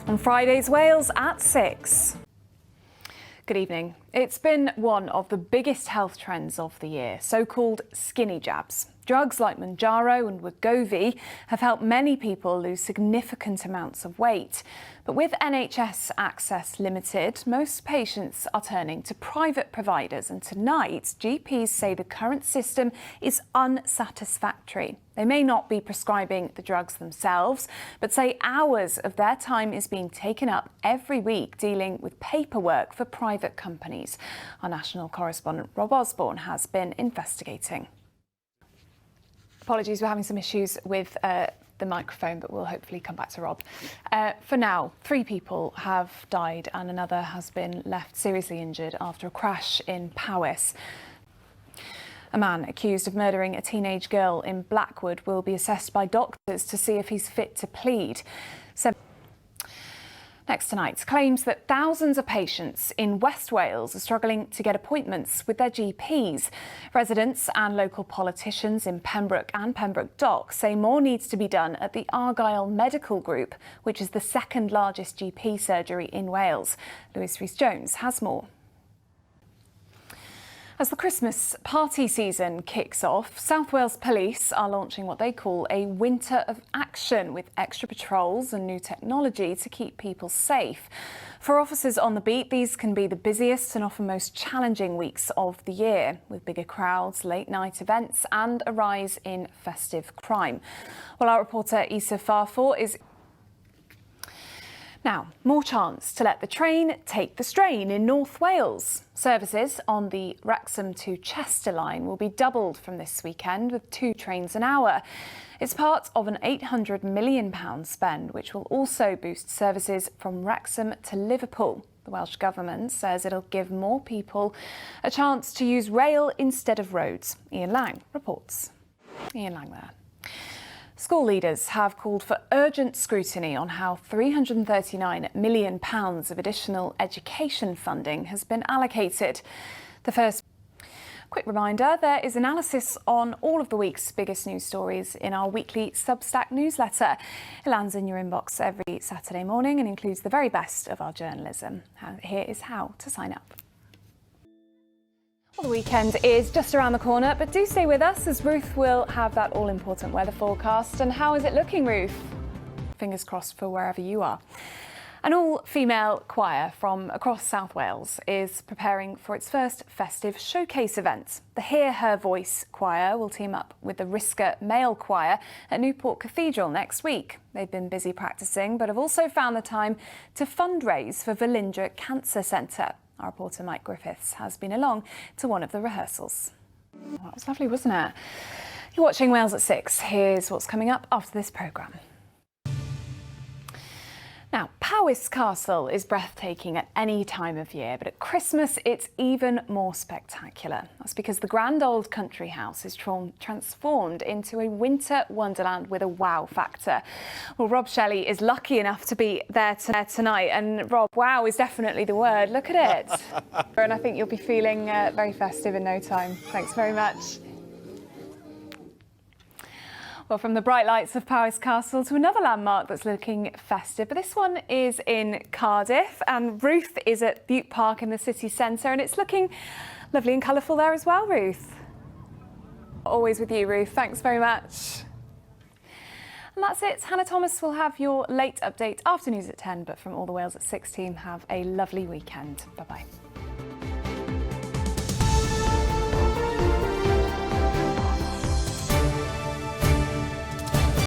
On Friday's Wales at 6. Good evening. It's been one of the biggest health trends of the year, so-called skinny jabs. Drugs like Mounjaro and Wegovy have helped many people lose significant amounts of weight. But with NHS access limited, most patients are turning to private providers. And tonight, GPs say the current system is unsatisfactory. They may not be prescribing the drugs themselves, but say hours of their time is being taken up every week dealing with paperwork for private companies. Our national correspondent Rob Osborne has been investigating. Apologies, we're having some issues with the microphone, but we'll hopefully come back to Rob. For now, 3 people have died and another has been left seriously injured after a crash in Powys. A man accused of murdering a teenage girl in Blackwood will be assessed by doctors to see if he's fit to plead. Next tonight, claims that thousands of patients in West Wales are struggling to get appointments with their GPs. Residents and local politicians in Pembroke and Pembroke Dock say more needs to be done at the Argyll Medical Group, which is the second largest GP surgery in Wales. Lewis Rhys-Jones has more. As the Christmas party season kicks off, South Wales Police are launching what they call a winter of action with extra patrols and new technology to keep people safe. For officers on the beat, these can be the busiest and often most challenging weeks of the year, with bigger crowds, late-night events and a rise in festive crime. Well, our reporter Isa Farfor is... Now, more chance to let the train take the strain in North Wales. Services on the Wrexham to Chester line will be doubled from this weekend with 2 trains an hour. It's part of an £800 million spend, which will also boost services from Wrexham to Liverpool. The Welsh Government says it'll give more people a chance to use rail instead of roads. Ian Lang reports. Ian Lang there. School leaders have called for urgent scrutiny on how £339 million of additional education funding has been allocated. The first quick reminder, there is analysis on all of the week's biggest news stories in our weekly Substack newsletter. It lands in your inbox every Saturday morning and includes the very best of our journalism. Here is how to sign up. Well, the weekend is just around the corner, but do stay with us as Ruth will have that all-important weather forecast. And how is it looking, Ruth? Fingers crossed for wherever you are. An all-female choir from across South Wales is preparing for its first festive showcase event. The Hear Her Voice choir will team up with the Risker male choir at Newport Cathedral next week. They've been busy practicing, but have also found the time to fundraise for Velindre Cancer Centre. Our reporter Mike Griffiths has been along to one of the rehearsals. Oh, that was lovely, wasn't it? You're watching Wales at 6. Here's what's coming up after this programme. Now, Powys Castle is breathtaking at any time of year, but at Christmas it's even more spectacular. That's because the grand old country house is transformed into a winter wonderland with a wow factor. Well, Rob Shelley is lucky enough to be there tonight, and Rob, wow is definitely the word. Look at it. And I think you'll be feeling very festive in no time. Thanks very much. Well, from the bright lights of Powys Castle to another landmark that's looking festive, but this one is in Cardiff, and Ruth is at Butte Park in the city centre, and it's looking lovely and colourful there as well, Ruth. Always with you, Ruth. Thanks very much. And that's it. Hannah Thomas will have your late update after news at 10, but from all the Wales at 6 team, have a lovely weekend. Bye-bye.